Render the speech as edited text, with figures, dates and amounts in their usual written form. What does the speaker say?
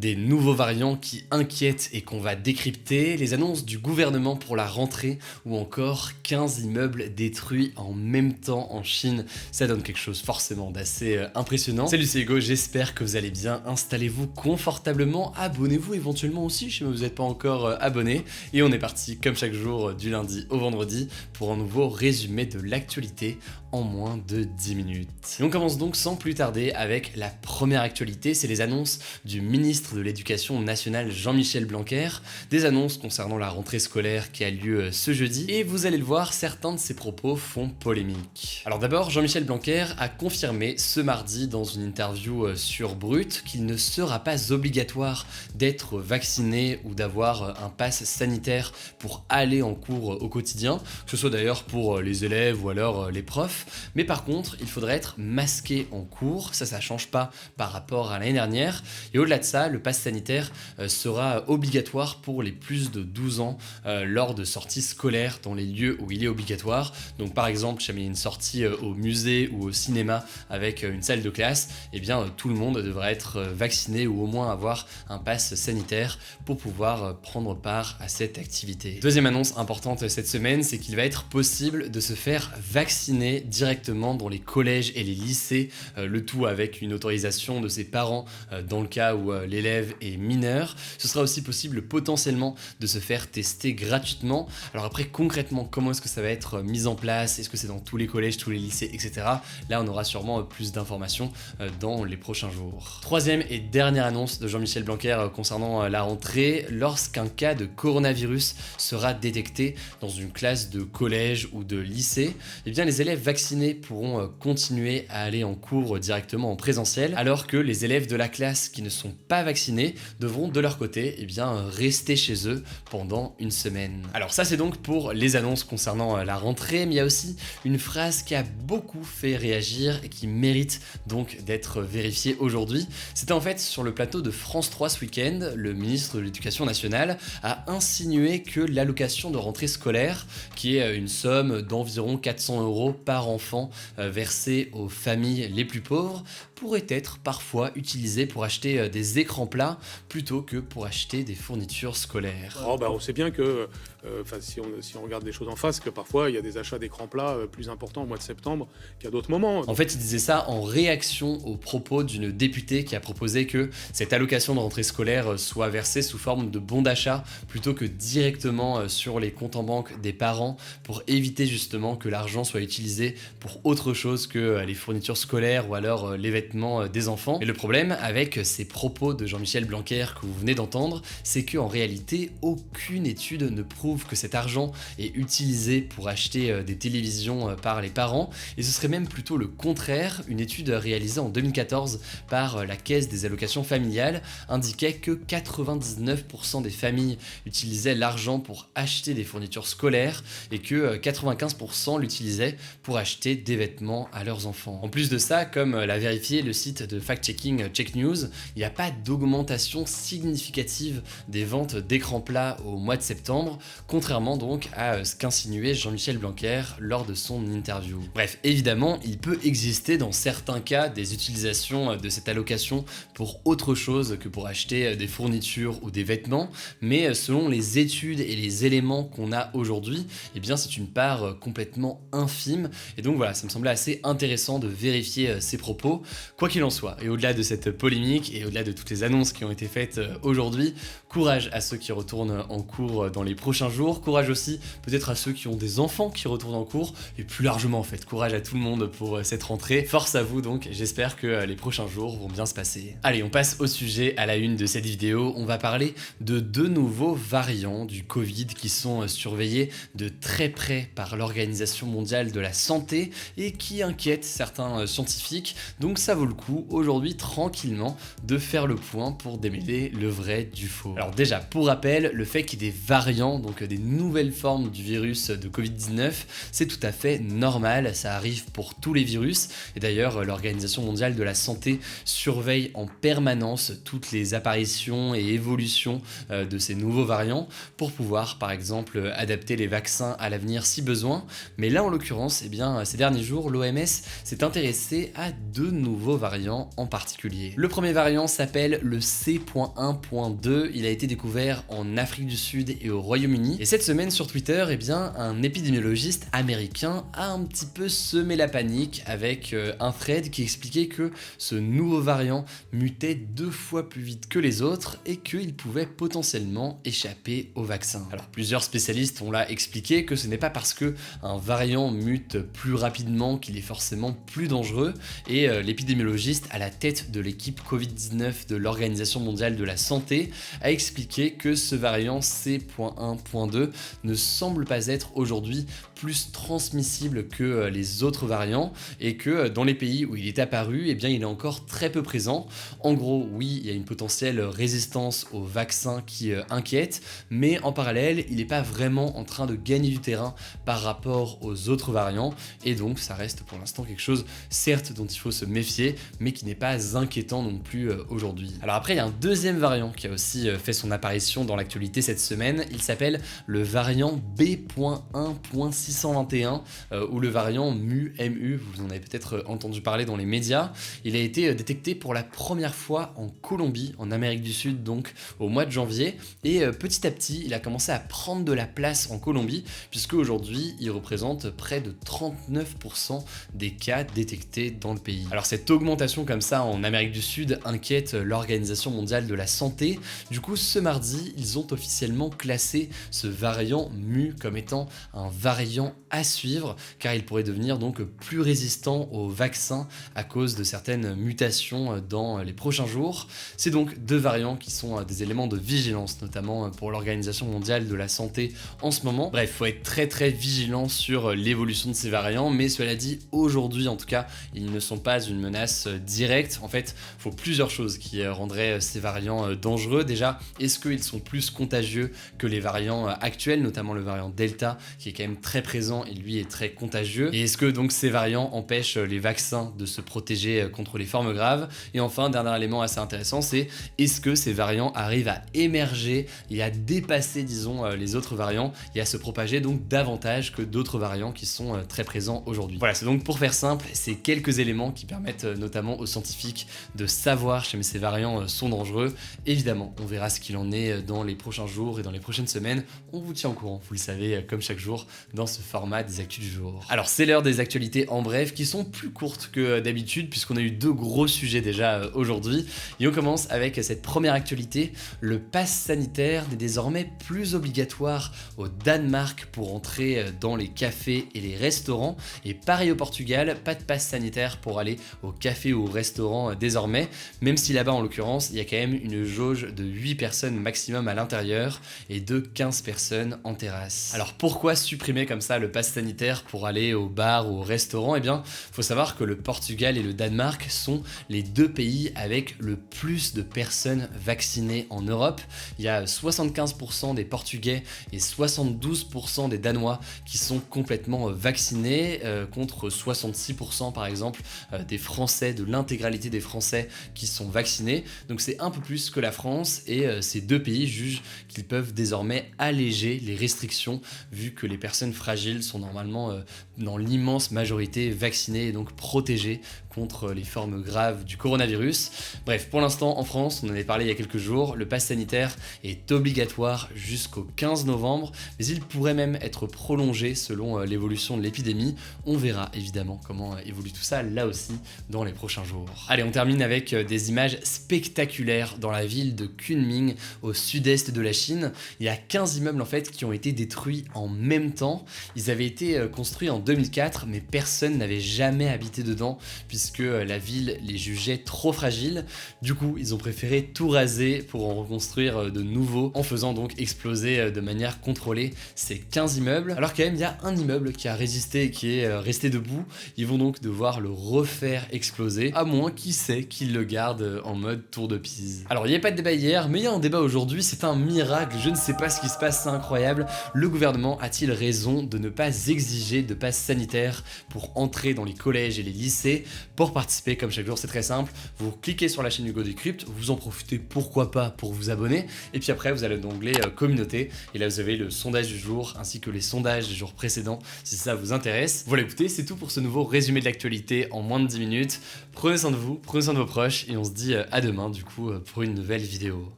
Des nouveaux variants qui inquiètent et qu'on va décrypter, les annonces du gouvernement pour la rentrée ou encore 15 immeubles détruits en même temps en Chine, ça donne quelque chose forcément d'assez impressionnant. Salut, c'est Hugo, j'espère que vous allez bien, installez-vous confortablement, abonnez-vous éventuellement aussi si vous n'êtes pas encore abonné et on est parti comme chaque jour du lundi au vendredi pour un nouveau résumé de l'actualité en moins de 10 minutes. Et on commence donc sans plus tarder avec la première actualité, c'est les annonces du ministre de l'Éducation nationale Jean-Michel Blanquer, des annonces concernant la rentrée scolaire qui a lieu ce jeudi, et vous allez le voir, certains de ses propos font polémique. Alors d'abord, Jean-Michel Blanquer a confirmé ce mardi dans une interview sur Brut qu'il ne sera pas obligatoire d'être vacciné ou d'avoir un pass sanitaire pour aller en cours au quotidien, que ce soit d'ailleurs pour les élèves ou alors les profs, mais par contre, il faudrait être masqué en cours, ça change pas par rapport à l'année dernière, et au-delà de ça, le pass sanitaire sera obligatoire pour les plus de 12 ans lors de sorties scolaires dans les lieux où il est obligatoire. Donc par exemple, si il y a une sortie au musée ou au cinéma avec une salle de classe, eh bien tout le monde devrait être vacciné ou au moins avoir un pass sanitaire pour pouvoir prendre part à cette activité. Deuxième annonce importante cette semaine, c'est qu'il va être possible de se faire vacciner directement dans les collèges et les lycées, le tout avec une autorisation de ses parents dans le cas où l'élève est mineur. Ce sera aussi possible potentiellement de se faire tester gratuitement. Alors après, concrètement, comment est-ce que ça va être mis en place? Est-ce que c'est dans tous les collèges, tous les lycées, etc. Là, on aura sûrement plus d'informations dans les prochains jours. Troisième et dernière annonce de Jean-Michel Blanquer concernant la rentrée, lorsqu'un cas de coronavirus sera détecté dans une classe de collège ou de lycée, eh bien les élèves vaccinés pourront continuer à aller en cours directement en présentiel, alors que les élèves de la classe qui ne sont pas vaccinés devront de leur côté rester chez eux pendant une semaine. Alors ça c'est donc pour les annonces concernant la rentrée, mais il y a aussi une phrase qui a beaucoup fait réagir et qui mérite donc d'être vérifiée aujourd'hui. C'était en fait sur le plateau de France 3 ce week-end, le ministre de l'Éducation nationale a insinué que l'allocation de rentrée scolaire, qui est une somme d'environ 400 € par enfant versée aux familles les plus pauvres, pourrait être parfois utilisée pour acheter des écrans plats plutôt que pour acheter des fournitures scolaires. On sait bien que, si on regarde les choses en face, que parfois il y a des achats d'écrans plats plus importants au mois de septembre qu'à d'autres moments. En fait, il disait ça en réaction aux propos d'une députée qui a proposé que cette allocation de rentrée scolaire soit versée sous forme de bons d'achat plutôt que directement sur les comptes en banque des parents pour éviter justement que l'argent soit utilisé pour autre chose que les fournitures scolaires ou alors les vêtements des enfants. Et le problème avec ces propos de Jean-Michel Blanquer que vous venez d'entendre, c'est qu'en réalité, aucune étude ne prouve que cet argent est utilisé pour acheter des télévisions par les parents, et ce serait même plutôt le contraire. Une étude réalisée en 2014 par la Caisse des allocations familiales indiquait que 99% des familles utilisaient l'argent pour acheter des fournitures scolaires et que 95% l'utilisaient pour acheter des vêtements à leurs enfants. En plus de ça, comme l'a vérifié le site de fact-checking Check News, il n'y a pas d'augmentation significative des ventes d'écrans plats au mois de septembre, contrairement donc à ce qu'insinuait Jean-Michel Blanquer lors de son interview. Bref, évidemment, il peut exister dans certains cas des utilisations de cette allocation pour autre chose que pour acheter des fournitures ou des vêtements, mais selon les études et les éléments qu'on a aujourd'hui, eh bien c'est une part complètement infime, et donc voilà, ça me semblait assez intéressant de vérifier ces propos. Quoi qu'il en soit, et au-delà de cette polémique et au-delà de toutes les annonces qui ont été faites aujourd'hui, courage à ceux qui retournent en cours dans les prochains jours, courage aussi peut-être à ceux qui ont des enfants qui retournent en cours, et plus largement en fait, courage à tout le monde pour cette rentrée. Force à vous donc, j'espère que les prochains jours vont bien se passer. Allez, on passe au sujet à la une de cette vidéo, on va parler de deux nouveaux variants du Covid qui sont surveillés de très près par l'Organisation mondiale de la santé et qui inquiètent certains scientifiques, donc ça vaut le coup aujourd'hui tranquillement de faire le point pour démêler le vrai du faux. Alors déjà, pour rappel, le fait qu'il y ait des variants, donc des nouvelles formes du virus de Covid-19, c'est tout à fait normal, ça arrive pour tous les virus, et d'ailleurs l'Organisation mondiale de la santé surveille en permanence toutes les apparitions et évolutions de ces nouveaux variants pour pouvoir par exemple adapter les vaccins à l'avenir si besoin, mais là en l'occurrence, eh bien, ces derniers jours, l'OMS s'est intéressée à deux nouveaux nouveaux variants en particulier. Le premier variant s'appelle le C.1.2, il a été découvert en Afrique du Sud et au Royaume-Uni. Et cette semaine sur Twitter, eh bien, un épidémiologiste américain a un petit peu semé la panique avec un thread qui expliquait que ce nouveau variant mutait 2 fois plus vite que les autres et qu'il pouvait potentiellement échapper au vaccin. Alors plusieurs spécialistes ont là expliqué que ce n'est pas parce que un variant mute plus rapidement qu'il est forcément plus dangereux, et l'épidémiologiste à la tête de l'équipe Covid-19 de l'Organisation mondiale de la santé a expliqué que ce variant C.1.2 ne semble pas être aujourd'hui plus transmissible que les autres variants, et que dans les pays où il est apparu, eh bien, il est encore très peu présent. En gros, oui, il y a une potentielle résistance au vaccin qui inquiète, mais en parallèle, il n'est pas vraiment en train de gagner du terrain par rapport aux autres variants, et donc ça reste pour l'instant quelque chose, certes, dont il faut se méfier, mais qui n'est pas inquiétant non plus aujourd'hui. Alors après, il y a un deuxième variant qui a aussi fait son apparition dans l'actualité cette semaine, il s'appelle le variant B.1.621, ou le variant MU, vous en avez peut-être entendu parler dans les médias. Il a été détecté pour la première fois en Colombie, en Amérique du Sud, donc au mois de janvier, et petit à petit, il a commencé à prendre de la place en Colombie, puisque aujourd'hui, il représente près de 39% des cas détectés dans le pays. Alors cette augmentation comme ça en Amérique du Sud inquiète l'Organisation mondiale de la santé. Du coup, ce mardi, ils ont officiellement classé ce variant MU comme étant un variant à suivre, car il pourrait devenir donc plus résistant aux vaccins à cause de certaines mutations dans les prochains jours. C'est donc 2 variants qui sont des éléments de vigilance, notamment pour l'Organisation mondiale de la santé en ce moment. Bref, il faut être très vigilant sur l'évolution de ces variants, mais cela dit, aujourd'hui en tout cas, ils ne sont pas une menace directe. En fait, il faut plusieurs choses qui rendraient ces variants dangereux. Déjà, est-ce qu'ils sont plus contagieux que les variants actuels, notamment le variant Delta, qui est quand même très présent et lui est très contagieux? Et est-ce que donc ces variants empêchent les vaccins de se protéger contre les formes graves? Et enfin, dernier élément assez intéressant, c'est est-ce que ces variants arrivent à émerger et à dépasser, disons, les autres variants et à se propager donc davantage que d'autres variants qui sont très présents aujourd'hui. Voilà, c'est donc pour faire simple, c'est quelques éléments qui permettent notamment aux scientifiques de savoir si ces variants sont dangereux. Évidemment, on verra ce qu'il en est dans les prochains jours et dans les prochaines semaines. On vous tient au courant, vous le savez, comme chaque jour dans ce format des actus du jour. Alors c'est l'heure des actualités en bref qui sont plus courtes que d'habitude puisqu'on a eu 2 gros sujets déjà aujourd'hui. Et on commence avec cette première actualité. Le pass sanitaire n'est désormais plus obligatoire au Danemark pour entrer dans les cafés et les restaurants. Et pareil au Portugal, pas de pass sanitaire pour aller au café ou au restaurant désormais, même si là-bas en l'occurrence, il y a quand même une jauge de 8 personnes maximum à l'intérieur et de 15 personnes en terrasse. Alors pourquoi supprimer comme ça le pass sanitaire pour aller au bar ou au restaurant? Eh bien, faut savoir que le Portugal et le Danemark sont les 2 pays avec le plus de personnes vaccinées en Europe. Il y a 75% des Portugais et 72% des Danois qui sont complètement vaccinés, contre 66% par exemple des Français, de l'intégralité des Français qui sont vaccinés. Donc c'est un peu plus que la France, et ces 2 pays jugent qu'ils peuvent désormais alléger les restrictions vu que les personnes fragiles sont normalement dans l'immense majorité vaccinées et donc protégées contre les formes graves du coronavirus. Bref, pour l'instant en France, on en avait parlé il y a quelques jours, le pass sanitaire est obligatoire jusqu'au 15 novembre, mais il pourrait même être prolongé selon l'évolution de l'épidémie. On verra évidemment comment évolue tout ça là aussi dans les prochains jours. Allez, on termine avec des images spectaculaires dans la ville de Kunming au sud-est de la Chine. Il y a 15 immeubles en fait qui ont été détruits en même temps. Ils avaient été construits en 2004, mais personne n'avait jamais habité dedans puisque la ville les jugeait trop fragiles. Du coup, ils ont préféré tout raser pour en reconstruire de nouveaux, en faisant donc exploser de manière contrôlée ces 15 immeubles. Alors quand même, il y a un immeuble qui a résisté et qui est resté debout. Ils vont donc devoir le refaire exploser, à moins, qui sait, qu'ils le gardent en mode tour de Pise. Alors il n'y a pas de débat hier, mais il y a un débat aujourd'hui, c'est un miracle, je ne sais pas ce qui se passe, c'est incroyable. Le gouvernement a-t-il raison de ne pas exiger de passe sanitaire pour entrer dans les collèges et les lycées. Pour participer, comme chaque jour, c'est très simple. Vous cliquez sur la chaîne Hugo Décrypte, vous en profitez pourquoi pas pour vous abonner, et puis après vous allez dans l'onglet communauté, et là vous avez le sondage du jour ainsi que les sondages des jours précédents si ça vous intéresse. Voilà, écoutez, c'est tout pour ce nouveau résumé de l'actualité en moins de 10 minutes. Prenez soin de vous, prenez soin de vos proches, et on se dit à demain du coup pour une nouvelle vidéo.